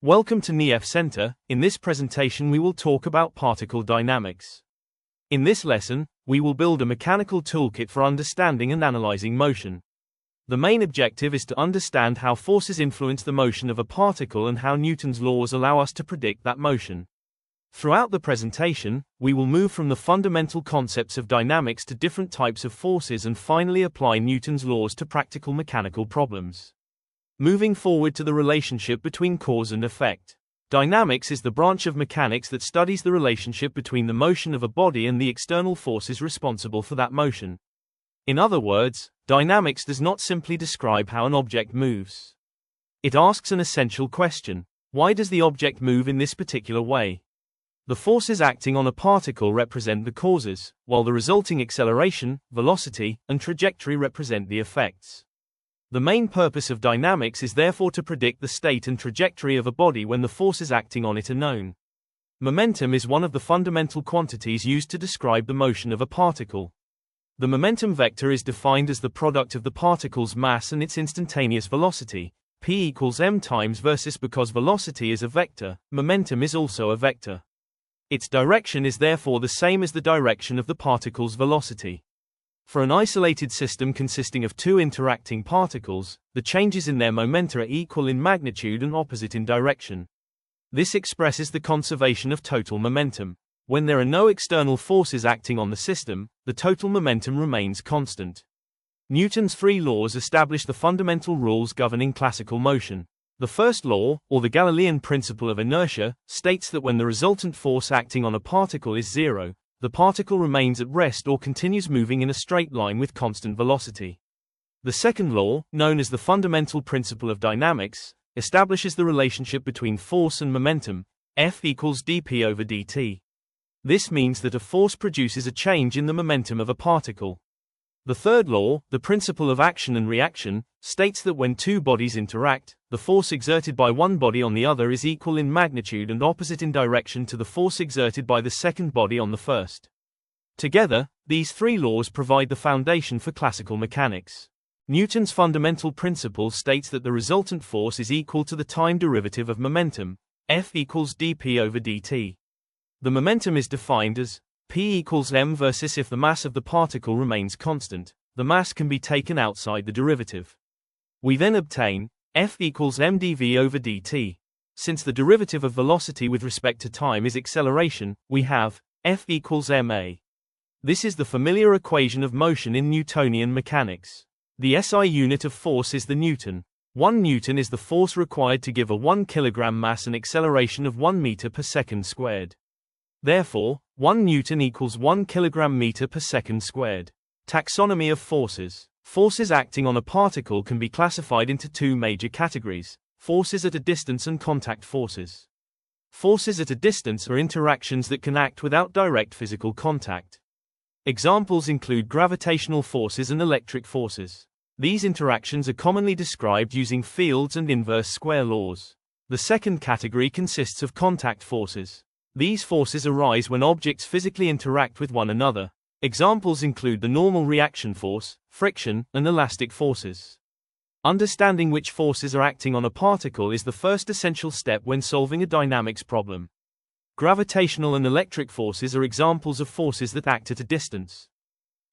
Welcome to NEF Center. In this presentation we will talk about particle dynamics. In this lesson, we will build a mechanical toolkit for understanding and analyzing motion. The main objective is to understand how forces influence the motion of a particle and how Newton's laws allow us to predict that motion. Throughout the presentation, we will move from the fundamental concepts of dynamics to different types of forces and finally apply Newton's laws to practical mechanical problems. Moving forward to the relationship between cause and effect. Dynamics is the branch of mechanics that studies the relationship between the motion of a body and the external forces responsible for that motion. In other words, dynamics does not simply describe how an object moves. It asks an essential question: why does the object move in this particular way? The forces acting on a particle represent the causes, while the resulting acceleration, velocity, and trajectory represent the effects. The main purpose of dynamics is therefore to predict the state and trajectory of a body when the forces acting on it are known. Momentum is one of the fundamental quantities used to describe the motion of a particle. The momentum vector is defined as the product of the particle's mass and its instantaneous velocity, p equals m times versus. Because velocity is a vector, momentum is also a vector. Its direction is therefore the same as the direction of the particle's velocity. For an isolated system consisting of two interacting particles, the changes in their momenta are equal in magnitude and opposite in direction. This expresses the conservation of total momentum. When there are no external forces acting on the system, the total momentum remains constant. Newton's three laws establish the fundamental rules governing classical motion. The first law, or the Galilean principle of inertia, states that when the resultant force acting on a particle is zero, the particle remains at rest or continues moving in a straight line with constant velocity. The second law, known as the fundamental principle of dynamics, establishes the relationship between force and momentum, F equals dp over dt. This means that a force produces a change in the momentum of a particle. The third law, the principle of action and reaction, states that when two bodies interact, the force exerted by one body on the other is equal in magnitude and opposite in direction to the force exerted by the second body on the first. Together, these three laws provide the foundation for classical mechanics. Newton's fundamental principle states that the resultant force is equal to the time derivative of momentum, F equals dp over dt. The momentum is defined as p equals m versus. If the mass of the particle remains constant, the mass can be taken outside the derivative. We then obtain F equals mdv over dt. Since the derivative of velocity with respect to time is acceleration, we have F equals ma. This is the familiar equation of motion in Newtonian mechanics. The SI unit of force is the Newton. 1 Newton is the force required to give a 1 kilogram mass an acceleration of 1 meter per second squared. Therefore, 1 Newton equals 1 kilogram meter per second squared. Taxonomy of forces. Forces acting on a particle can be classified into two major categories: forces at a distance and contact forces. Forces at a distance are interactions that can act without direct physical contact. Examples include gravitational forces and electric forces. These interactions are commonly described using Field's and inverse square laws. The second category consists of contact forces. These forces arise when objects physically interact with one another. Examples include the normal reaction force, friction, and elastic forces. Understanding which forces are acting on a particle is the first essential step when solving a dynamics problem. Gravitational and electric forces are examples of forces that act at a distance.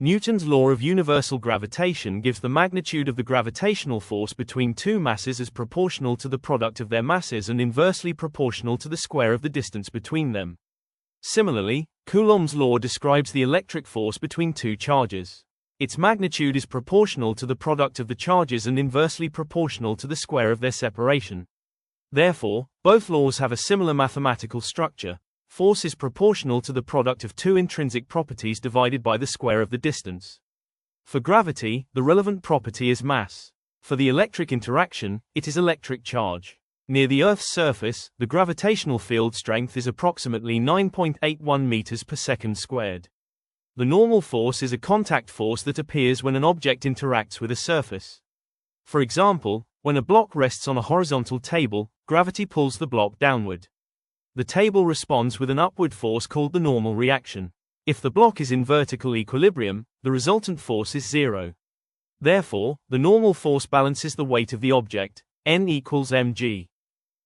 Newton's law of universal gravitation gives the magnitude of the gravitational force between two masses as proportional to the product of their masses and inversely proportional to the square of the distance between them. Similarly, Coulomb's law describes the electric force between two charges. Its magnitude is proportional to the product of the charges and inversely proportional to the square of their separation. Therefore, both laws have a similar mathematical structure. Force is proportional to the product of two intrinsic properties divided by the square of the distance. For gravity, the relevant property is mass. For the electric interaction, it is electric charge. Near the Earth's surface, the gravitational field strength is approximately 9.81 meters per second squared. The normal force is a contact force that appears when an object interacts with a surface. For example, when a block rests on a horizontal table, gravity pulls the block downward. The table responds with an upward force called the normal reaction. If the block is in vertical equilibrium, the resultant force is zero. Therefore, the normal force balances the weight of the object, N equals mg.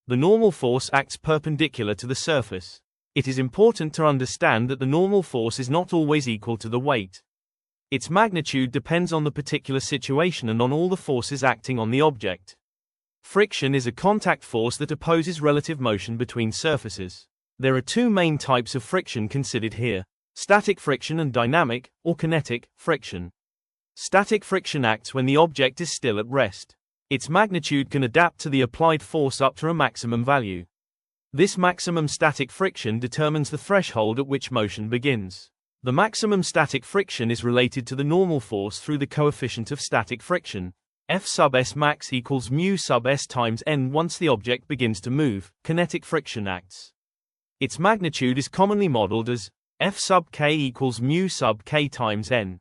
The normal force acts perpendicular to the surface. It is important to understand that the normal force is not always equal to the weight. Its magnitude depends on the particular situation and on all the forces acting on the object. Friction is a contact force that opposes relative motion between surfaces. There are two main types of friction considered here: static friction and dynamic, or kinetic, friction. Static friction acts when the object is still at rest. Its magnitude can adapt to the applied force up to a maximum value. This maximum static friction determines the threshold at which motion begins. The maximum static friction is related to the normal force through the coefficient of static friction. F sub s max equals mu sub s times n. Once the object begins to move, kinetic friction acts. Its magnitude is commonly modeled as F sub k equals mu sub k times n.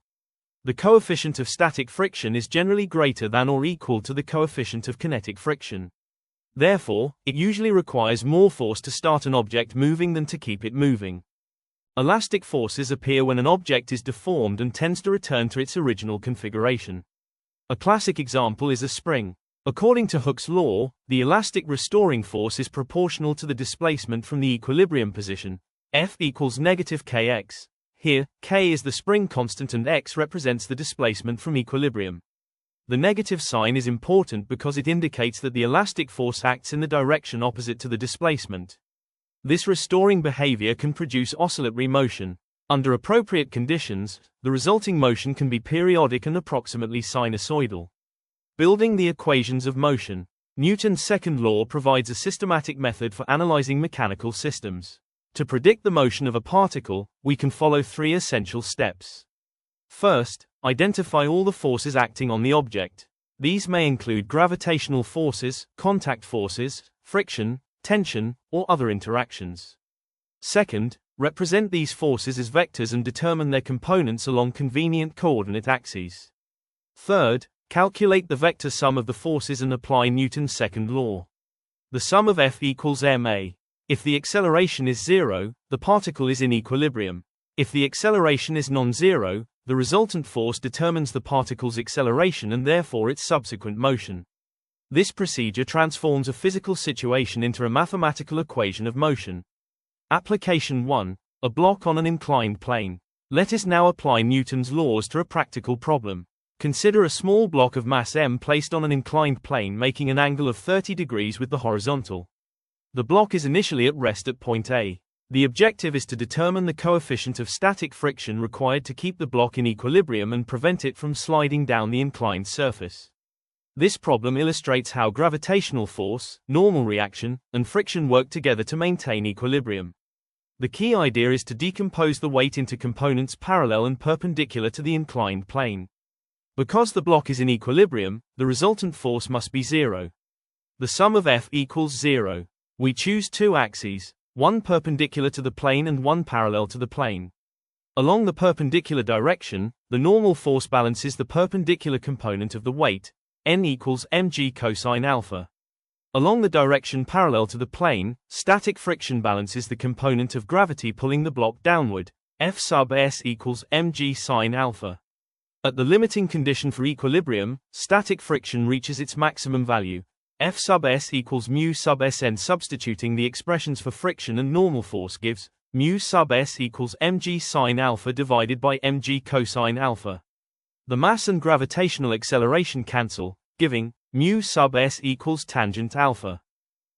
The coefficient of static friction is generally greater than or equal to the coefficient of kinetic friction. Therefore, it usually requires more force to start an object moving than to keep it moving. Elastic forces appear when an object is deformed and tends to return to its original configuration. A classic example is a spring. According to Hooke's law, the elastic restoring force is proportional to the displacement from the equilibrium position, F equals negative kx. Here, k is the spring constant and x represents the displacement from equilibrium. The negative sign is important because it indicates that the elastic force acts in the direction opposite to the displacement. This restoring behavior can produce oscillatory motion. Under appropriate conditions, the resulting motion can be periodic and approximately sinusoidal. Building the equations of motion. Newton's second law provides a systematic method for analyzing mechanical systems. To predict the motion of a particle, we can follow three essential steps. First, identify all the forces acting on the object. These may include gravitational forces, contact forces, friction, tension, or other interactions. Second, represent these forces as vectors and determine their components along convenient coordinate axes. Third, calculate the vector sum of the forces and apply Newton's second law. The sum of F equals ma. If the acceleration is zero, the particle is in equilibrium. If the acceleration is non-zero, the resultant force determines the particle's acceleration and therefore its subsequent motion. This procedure transforms a physical situation into a mathematical equation of motion. Application 1. A block on an inclined plane. Let us now apply Newton's laws to a practical problem. Consider a small block of mass m placed on an inclined plane making an angle of 30 degrees with the horizontal. The block is initially at rest at point A. The objective is to determine the coefficient of static friction required to keep the block in equilibrium and prevent it from sliding down the inclined surface. This problem illustrates how gravitational force, normal reaction, and friction work together to maintain equilibrium. The key idea is to decompose the weight into components parallel and perpendicular to the inclined plane. Because the block is in equilibrium, the resultant force must be zero. The sum of F equals 0. We choose two axes, one perpendicular to the plane and one parallel to the plane. Along the perpendicular direction, the normal force balances the perpendicular component of the weight, N equals mg cosine alpha. Along the direction parallel to the plane, static friction balances the component of gravity pulling the block downward, F sub s equals mg sine alpha. At the limiting condition for equilibrium, static friction reaches its maximum value, F sub s equals mu sub Sn. Substituting the expressions for friction and normal force gives mu sub s equals mg sine alpha divided by mg cosine alpha. The mass and gravitational acceleration cancel, giving mu sub s equals tangent alpha.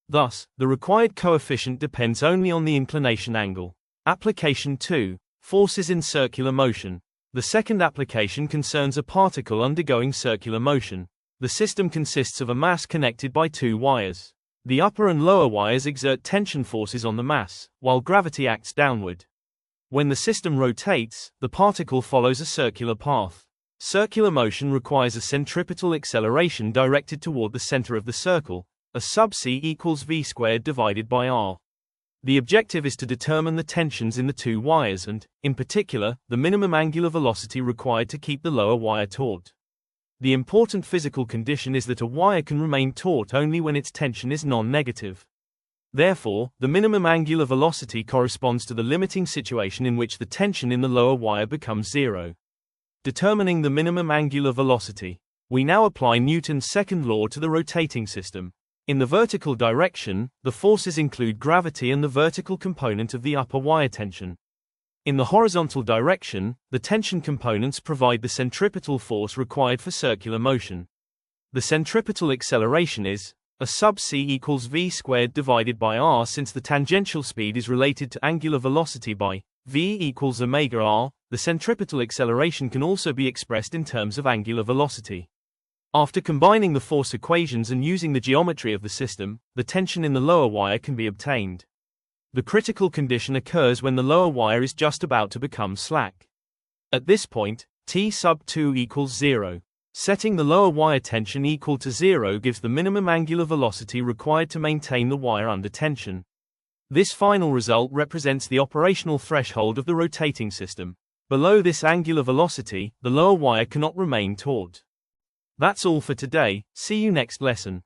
Thus, the required coefficient depends only on the inclination angle. Application 2. Forces in circular motion. The second application concerns a particle undergoing circular motion. The system consists of a mass connected by two wires. The upper and lower wires exert tension forces on the mass, while gravity acts downward. When the system rotates, the particle follows a circular path. Circular motion requires a centripetal acceleration directed toward the center of the circle, a sub c equals v squared divided by r. The objective is to determine the tensions in the two wires and, in particular, the minimum angular velocity required to keep the lower wire taut. The important physical condition is that a wire can remain taut only when its tension is non-negative. Therefore, the minimum angular velocity corresponds to the limiting situation in which the tension in the lower wire becomes zero. Determining the minimum angular velocity. We now apply Newton's second law to the rotating system. In the vertical direction, the forces include gravity and the vertical component of the upper wire tension. In the horizontal direction, the tension components provide the centripetal force required for circular motion. The centripetal acceleration is a sub c equals v squared divided by r, since the tangential speed is related to angular velocity by v equals omega r. The centripetal acceleration can also be expressed in terms of angular velocity. After combining the force equations and using the geometry of the system, the tension in the lower wire can be obtained. The critical condition occurs when the lower wire is just about to become slack. At this point, T sub 2 equals 0. Setting the lower wire tension equal to 0 gives the minimum angular velocity required to maintain the wire under tension. This final result represents the operational threshold of the rotating system. Below this angular velocity, the lower wire cannot remain taut. That's all for today. See you next lesson.